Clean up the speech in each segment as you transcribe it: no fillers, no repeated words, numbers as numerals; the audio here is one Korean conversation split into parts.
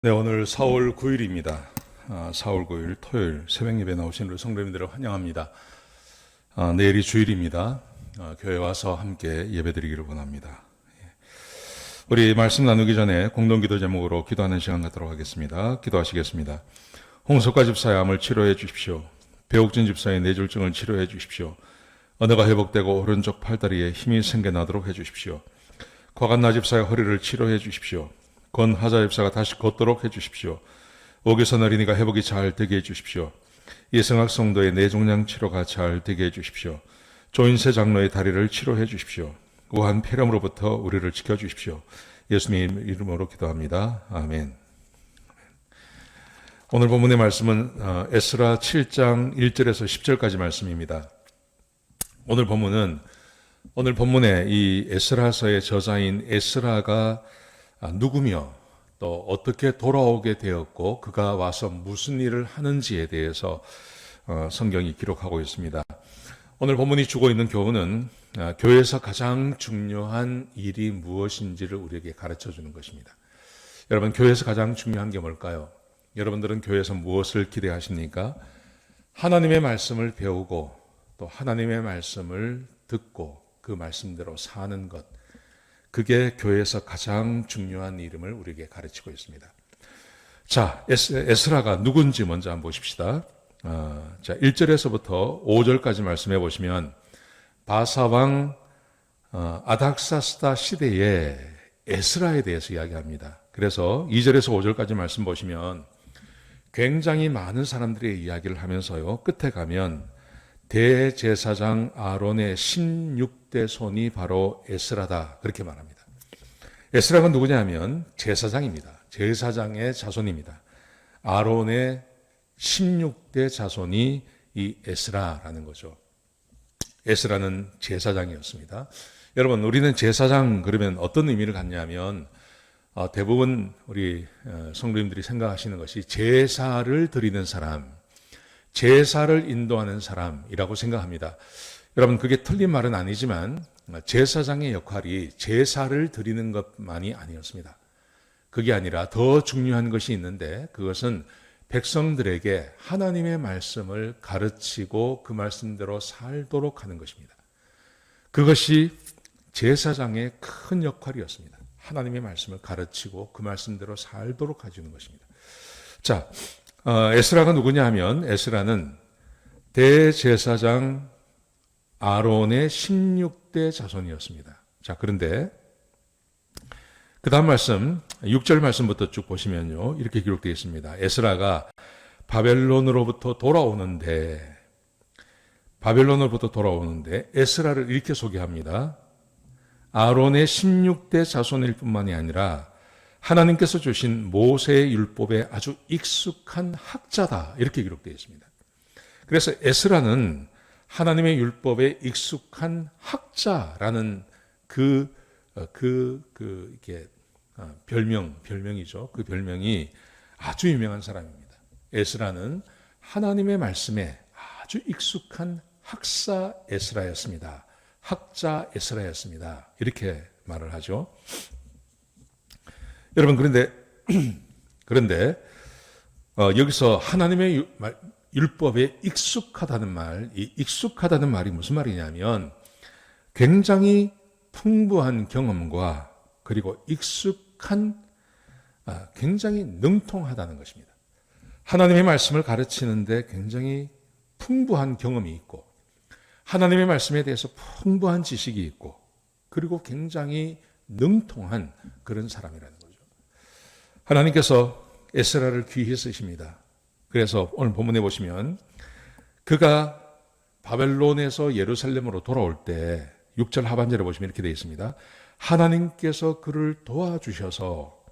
네, 오늘 4월 9일입니다. 4월 9일 토요일 새벽 예배 나오신 우리 성도님들을 환영합니다. 내일이 주일입니다. 교회 와서 함께 예배드리기를 원합니다. 우리 말씀 나누기 전에 공동기도 제목으로 기도하는 시간 갖도록 하겠습니다. 기도하시겠습니다. 홍석가 집사의 암을 치료해 주십시오. 배옥진 집사의 뇌졸중을 치료해 주십시오. 언어가 회복되고 오른쪽 팔다리에 힘이 생겨나도록 해 주십시오. 과간나 집사의 허리를 치료해 주십시오. 권하자 집사가 다시 걷도록 해주십시오. 오기선 어린이가 회복이 잘 되게 해주십시오. 이승학 성도의 뇌종양 치료가 잘 되게 해주십시오. 조인세 장로의 다리를 치료해 주십시오. 우한 폐렴으로부터 우리를 지켜주십시오. 예수님 이름으로 기도합니다. 아멘. 오늘 본문의 말씀은 에스라 7장 1절에서 10절까지 말씀입니다. 오늘 본문에 이 에스라서의 저자인 에스라가 누구며 또 어떻게 돌아오게 되었고 그가 와서 무슨 일을 하는지에 대해서 성경이 기록하고 있습니다. 오늘 본문이 주고 있는 교훈은 교회에서 가장 중요한 일이 무엇인지를 우리에게 가르쳐 주는 것입니다. 여러분, 교회에서 가장 중요한 게 뭘까요? 여러분들은 교회에서 무엇을 기대하십니까? 하나님의 말씀을 배우고 또 하나님의 말씀을 듣고 그 말씀대로 사는 것, 그게 교회에서 가장 중요한 이름을 우리에게 가르치고 있습니다. 자, 에스라가 누군지 먼저 한번 보십시다. 자, 1절에서부터 5절까지 말씀해 보시면 바사왕 아닥사스다 시대의 에스라에 대해서 이야기합니다. 그래서 2절에서 5절까지 말씀 보시면 굉장히 많은 사람들의 이야기를 하면서요, 끝에 가면 대제사장 아론의 16대 손이 바로 에스라다, 그렇게 말합니다. 에스라가 누구냐 하면 제사장입니다. 제사장의 자손입니다. 아론의 16대 자손이 이 에스라라는 거죠. 에스라는 제사장이었습니다. 여러분, 우리는 제사장 그러면 어떤 의미를 갖냐면 대부분 우리 성도님들이 생각하시는 것이 제사를 드리는 사람, 제사를 인도하는 사람이라고 생각합니다. 여러분, 그게 틀린 말은 아니지만 제사장의 역할이 제사를 드리는 것만이 아니었습니다. 그게 아니라 더 중요한 것이 있는데 그것은 백성들에게 하나님의 말씀을 가르치고 그 말씀대로 살도록 하는 것입니다. 그것이 제사장의 큰 역할이었습니다. 하나님의 말씀을 가르치고 그 말씀대로 살도록 해주는 것입니다. 자, 에스라가 누구냐 하면 에스라는 대제사장 아론의 16대 자손이었습니다. 자, 그런데 그 다음 말씀 6절 말씀부터 쭉 보시면요, 이렇게 기록되어 있습니다. 에스라가 바벨론으로부터 돌아오는데 에스라를 이렇게 소개합니다. 아론의 16대 자손일 뿐만이 아니라 하나님께서 주신 모세의 율법에 아주 익숙한 학자다, 이렇게 기록되어 있습니다. 그래서 에스라는 하나님의 율법에 익숙한 학자라는 이렇게 별명이죠. 그 별명이 아주 유명한 사람입니다. 에스라는 하나님의 말씀에 아주 익숙한 학사 에스라였습니다. 학자 에스라였습니다. 이렇게 말을 하죠. 여러분, 그런데 여기서 하나님의 율법에 익숙하다는 말, 이 익숙하다는 말이 무슨 말이냐면 굉장히 풍부한 경험과 그리고 굉장히 능통하다는 것입니다. 하나님의 말씀을 가르치는데 굉장히 풍부한 경험이 있고 하나님의 말씀에 대해서 풍부한 지식이 있고 그리고 굉장히 능통한 그런 사람이라는 거죠. 하나님께서 에스라를 귀히 쓰십니다. 그래서 오늘 본문에 보시면 그가 바벨론에서 예루살렘으로 돌아올 때 6절 하반절에 보시면 이렇게 되어 있습니다. 하나님께서 그를 도와주셔서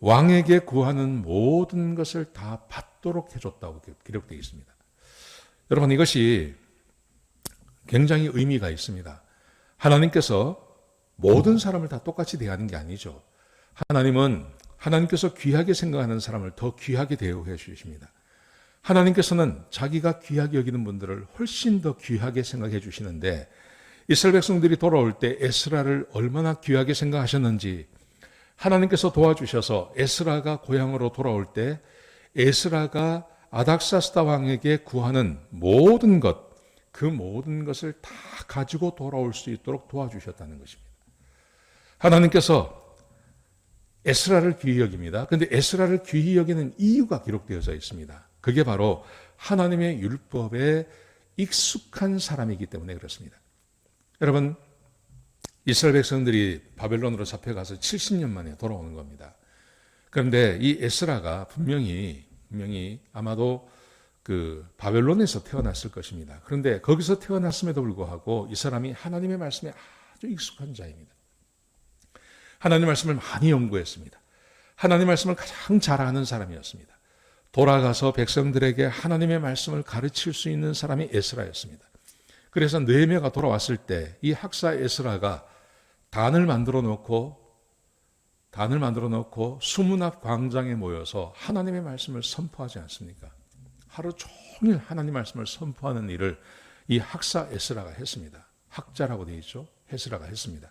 왕에게 구하는 모든 것을 다 받도록 해줬다고 기록되어 있습니다. 여러분, 이것이 굉장히 의미가 있습니다. 하나님께서 모든 사람을 다 똑같이 대하는 게 아니죠. 하나님께서 귀하게 생각하는 사람을 더 귀하게 대우해 주십니다. 하나님께서는 자기가 귀하게 여기는 분들을 훨씬 더 귀하게 생각해 주시는데 이스라엘 백성들이 돌아올 때 에스라를 얼마나 귀하게 생각하셨는지 하나님께서 도와주셔서 에스라가 고향으로 돌아올 때 에스라가 아닥사스다 왕에게 구하는 모든 것, 그 모든 것을 다 가지고 돌아올 수 있도록 도와주셨다는 것입니다. 하나님께서 에스라를 귀히 여깁니다. 그런데 에스라를 귀히 여기는 이유가 기록되어져 있습니다. 그게 바로 하나님의 율법에 익숙한 사람이기 때문에 그렇습니다. 여러분, 이스라엘 백성들이 바벨론으로 잡혀가서 70년 만에 돌아오는 겁니다. 그런데 이 에스라가 분명히 아마도 그 바벨론에서 태어났을 것입니다. 그런데 거기서 태어났음에도 불구하고 이 사람이 하나님의 말씀에 아주 익숙한 자입니다. 하나님 말씀을 많이 연구했습니다. 하나님 말씀을 가장 잘 아는 사람이었습니다. 돌아가서 백성들에게 하나님의 말씀을 가르칠 수 있는 사람이 에스라였습니다. 그래서 느헤미야가 돌아왔을 때 이 학사 에스라가 단을 만들어 놓고 수문 앞 광장에 모여서 하나님의 말씀을 선포하지 않습니까? 하루 종일 하나님 말씀을 선포하는 일을 이 학사 에스라가 했습니다. 학자라고 되어 있죠. 에스라가 했습니다.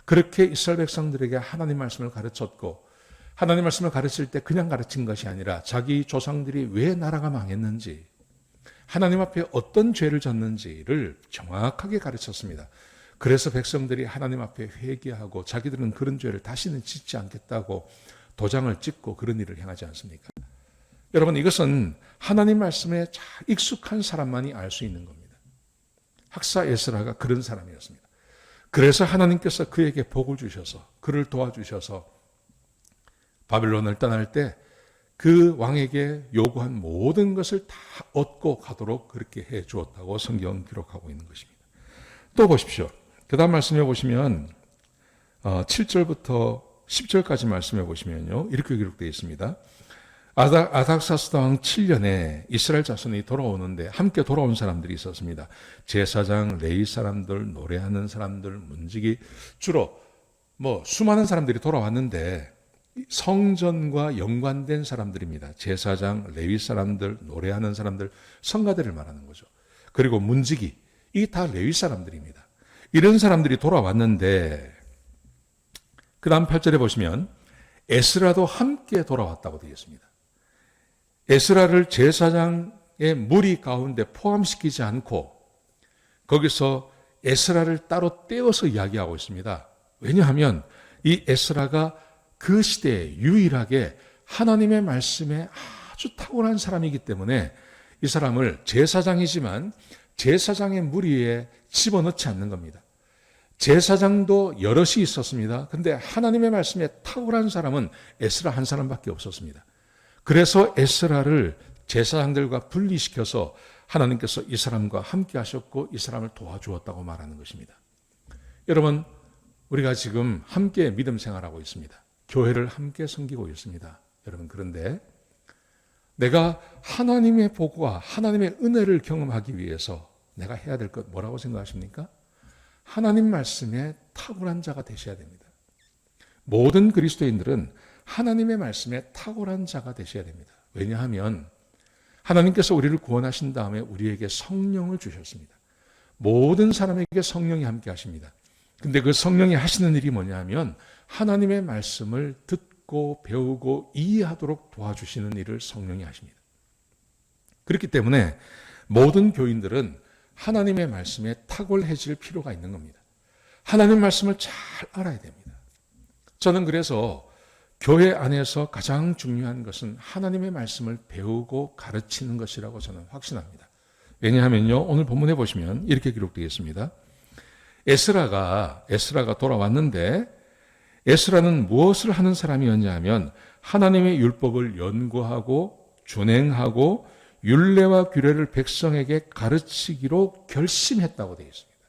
그렇게 이스라엘 백성들에게 하나님 말씀을 가르쳤고, 하나님 말씀을 가르칠 때 그냥 가르친 것이 아니라 자기 조상들이 왜 나라가 망했는지, 하나님 앞에 어떤 죄를 졌는지를 정확하게 가르쳤습니다. 그래서 백성들이 하나님 앞에 회개하고 자기들은 그런 죄를 다시는 짓지 않겠다고 도장을 찍고 그런 일을 행하지 않습니까? 여러분, 이것은 하나님 말씀에 잘 익숙한 사람만이 알 수 있는 겁니다. 학사 에스라가 그런 사람이었습니다. 그래서 하나님께서 그에게 복을 주셔서, 그를 도와주셔서 바벨론을 떠날 때 그 왕에게 요구한 모든 것을 다 얻고 가도록 그렇게 해 주었다고 성경은 기록하고 있는 것입니다. 또 보십시오. 그 다음 말씀해 보시면 7절부터 10절까지 말씀해 보시면요, 이렇게 기록되어 있습니다. 아닥사스다 왕 7년에 이스라엘 자손이 돌아오는데 함께 돌아온 사람들이 있었습니다. 제사장, 레위 사람들, 노래하는 사람들, 문지기, 주로 수많은 사람들이 돌아왔는데 성전과 연관된 사람들입니다. 제사장, 레위 사람들, 노래하는 사람들, 성가대를 말하는 거죠. 그리고 문지기, 이게 다 레위 사람들입니다. 이런 사람들이 돌아왔는데 그 다음 8절에 보시면 에스라도 함께 돌아왔다고 되어 있습니다. 에스라를 제사장의 무리 가운데 포함시키지 않고 거기서 에스라를 따로 떼어서 이야기하고 있습니다. 왜냐하면 이 에스라가 그 시대에 유일하게 하나님의 말씀에 아주 탁월한 사람이기 때문에 이 사람을 제사장이지만 제사장의 무리에 집어넣지 않는 겁니다. 제사장도 여럿이 있었습니다. 그런데 하나님의 말씀에 탁월한 사람은 에스라 한 사람밖에 없었습니다. 그래서 에스라를 제사장들과 분리시켜서 하나님께서 이 사람과 함께 하셨고 이 사람을 도와주었다고 말하는 것입니다. 여러분, 우리가 지금 함께 믿음 생활하고 있습니다. 교회를 함께 섬기고 있습니다. 여러분, 그런데 내가 하나님의 복과 하나님의 은혜를 경험하기 위해서 내가 해야 될 것 뭐라고 생각하십니까? 하나님 말씀에 탁월한 자가 되셔야 됩니다. 모든 그리스도인들은 하나님의 말씀에 탁월한 자가 되셔야 됩니다. 왜냐하면 하나님께서 우리를 구원하신 다음에 우리에게 성령을 주셨습니다. 모든 사람에게 성령이 함께 하십니다. 근데 그 성령이 하시는 일이 뭐냐 하면 하나님의 말씀을 듣고 배우고 이해하도록 도와주시는 일을 성령이 하십니다. 그렇기 때문에 모든 교인들은 하나님의 말씀에 탁월해질 필요가 있는 겁니다. 하나님 말씀을 잘 알아야 됩니다. 저는 그래서 교회 안에서 가장 중요한 것은 하나님의 말씀을 배우고 가르치는 것이라고 저는 확신합니다. 왜냐하면요, 오늘 본문에 보시면 이렇게 기록되어 있습니다. 에스라가 돌아왔는데 에스라는 무엇을 하는 사람이었냐 하면 하나님의 율법을 연구하고 준행하고 율례와 규례를 백성에게 가르치기로 결심했다고 되어 있습니다.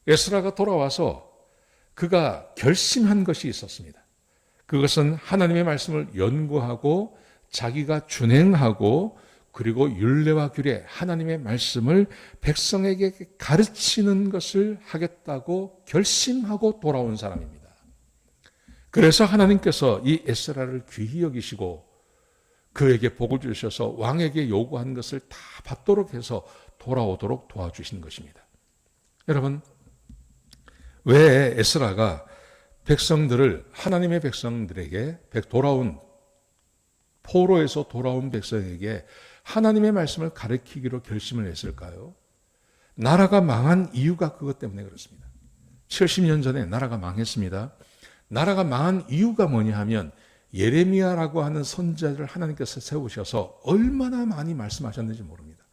에스라가 돌아와서 그가 결심한 것이 있었습니다. 그것은 하나님의 말씀을 연구하고 자기가 준행하고 그리고 율례와 규례, 하나님의 말씀을 백성에게 가르치는 것을 하겠다고 결심하고 돌아온 사람입니다. 그래서 하나님께서 이 에스라를 귀히 여기시고 그에게 복을 주셔서 왕에게 요구한 것을 다 받도록 해서 돌아오도록 도와주신 것입니다. 여러분, 왜 에스라가 백성들을, 하나님의 백성들에게 포로에서 돌아온 백성에게 하나님의 말씀을 가르치기로 결심을 했을까요? 나라가 망한 이유가 그것 때문에 그렇습니다. 70년 전에 나라가 망했습니다. 나라가 망한 이유가 뭐냐 하면 예레미야라고 하는 선지자를 하나님께서 세우셔서 얼마나 많이 말씀하셨는지 모릅니다.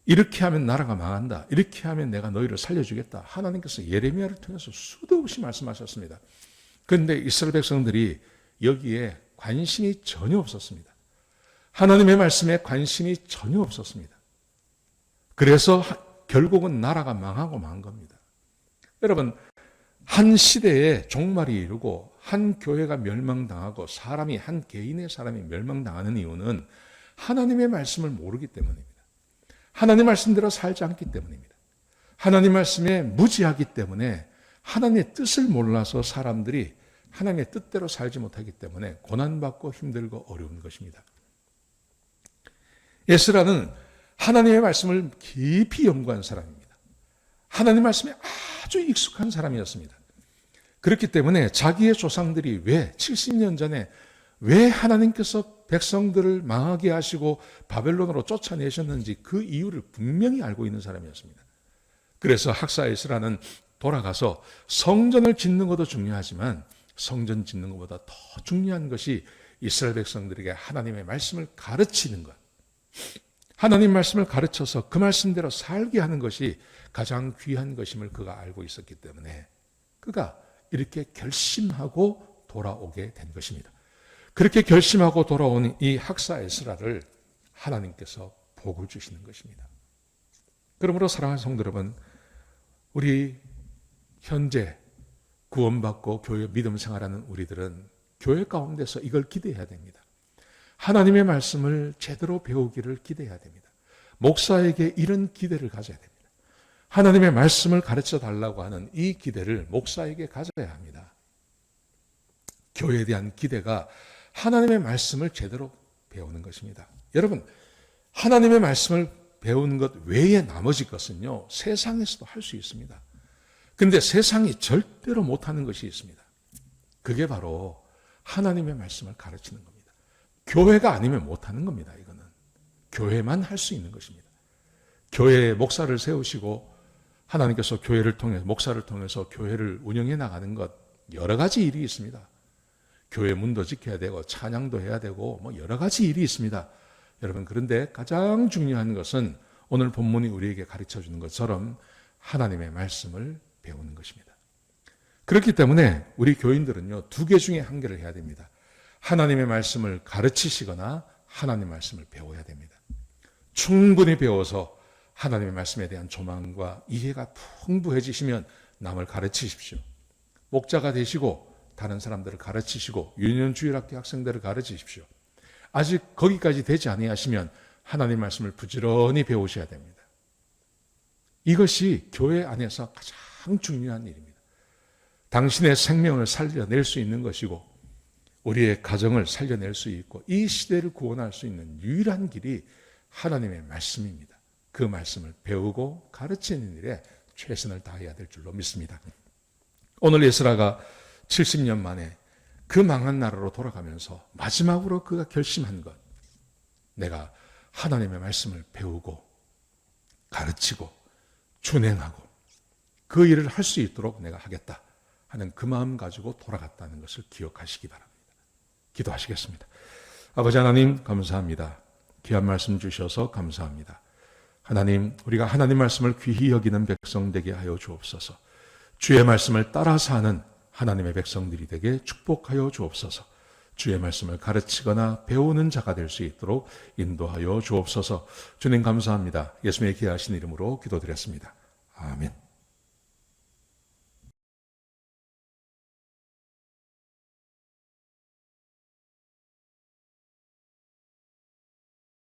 이렇게 하면 나라가 망한다. 이렇게 하면 내가 너희를 살려주겠다. 하나님께서 예레미야를 통해서 수도 없이 말씀하셨습니다. 그런데 이스라엘 백성들이 여기에 관심이 전혀 없었습니다. 하나님의 말씀에 관심이 전혀 없었습니다. 그래서 결국은 나라가 망하고 만 겁니다. 여러분, 한 시대에 종말이 이르고 한 교회가 멸망당하고 한 개인의 사람이 멸망당하는 이유는 하나님의 말씀을 모르기 때문입니다. 하나님 말씀대로 살지 않기 때문입니다. 하나님 말씀에 무지하기 때문에 하나님의 뜻을 몰라서 사람들이 하나님의 뜻대로 살지 못하기 때문에 고난받고 힘들고 어려운 것입니다. 에스라는 하나님의 말씀을 깊이 연구한 사람입니다. 하나님 말씀에 아주 익숙한 사람이었습니다. 그렇기 때문에 자기의 조상들이 70년 전에 왜 하나님께서 백성들을 망하게 하시고 바벨론으로 쫓아내셨는지 그 이유를 분명히 알고 있는 사람이었습니다. 그래서 학사 에스라는 돌아가서 성전을 짓는 것도 중요하지만 성전 짓는 것보다 더 중요한 것이 이스라엘 백성들에게 하나님의 말씀을 가르치는 것. 하나님 말씀을 가르쳐서 그 말씀대로 살게 하는 것이 가장 귀한 것임을 그가 알고 있었기 때문에 그가 이렇게 결심하고 돌아오게 된 것입니다. 그렇게 결심하고 돌아온 이 학사 에스라를 하나님께서 복을 주시는 것입니다. 그러므로 사랑하는 성도 여러분, 우리 현재 구원받고 교회 믿음 생활하는 우리들은 교회 가운데서 이걸 기대해야 됩니다. 하나님의 말씀을 제대로 배우기를 기대해야 됩니다. 목사에게 이런 기대를 가져야 됩니다. 하나님의 말씀을 가르쳐 달라고 하는 이 기대를 목사에게 가져야 합니다. 교회에 대한 기대가 하나님의 말씀을 제대로 배우는 것입니다. 여러분, 하나님의 말씀을 배우는 것 외에 나머지 것은요, 세상에서도 할 수 있습니다. 그런데 세상이 절대로 못하는 것이 있습니다. 그게 바로 하나님의 말씀을 가르치는 겁니다. 교회가 아니면 못하는 겁니다. 이거는 교회만 할 수 있는 것입니다. 교회에 목사를 세우시고 하나님께서 교회를 통해 목사를 통해서 교회를 운영해 나가는 것 여러 가지 일이 있습니다. 교회 문도 지켜야 되고 찬양도 해야 되고 뭐 여러 가지 일이 있습니다. 여러분, 그런데 가장 중요한 것은 오늘 본문이 우리에게 가르쳐 주는 것처럼 하나님의 말씀을 배우는 것입니다. 그렇기 때문에 우리 교인들은요, 두 개 중에 한 개를 해야 됩니다. 하나님의 말씀을 가르치시거나 하나님의 말씀을 배워야 됩니다. 충분히 배워서 하나님의 말씀에 대한 조망과 이해가 풍부해지시면 남을 가르치십시오. 목자가 되시고 다른 사람들을 가르치시고 유년주일학교 학생들을 가르치십시오. 아직 거기까지 되지 아니하시면 하나님 말씀을 부지런히 배우셔야 됩니다. 이것이 교회 안에서 가장 중요한 일입니다. 당신의 생명을 살려낼 수 있는 것이고 우리의 가정을 살려낼 수 있고 이 시대를 구원할 수 있는 유일한 길이 하나님의 말씀입니다. 그 말씀을 배우고 가르치는 일에 최선을 다해야 될 줄로 믿습니다. 오늘 에스라가 70년 만에 그 망한 나라로 돌아가면서 마지막으로 그가 결심한 것, 내가 하나님의 말씀을 배우고 가르치고 준행하고 그 일을 할 수 있도록 내가 하겠다 하는 그 마음 가지고 돌아갔다는 것을 기억하시기 바랍니다. 기도하시겠습니다. 아버지 하나님, 감사합니다. 귀한 말씀 주셔서 감사합니다. 하나님, 우리가 하나님 말씀을 귀히 여기는 백성 되게 하여 주옵소서. 주의 말씀을 따라 사는 하나님의 백성들이 되게 축복하여 주옵소서. 주의 말씀을 가르치거나 배우는 자가 될 수 있도록 인도하여 주옵소서. 주님 감사합니다. 예수님의 귀하신 이름으로 기도드렸습니다. 아멘.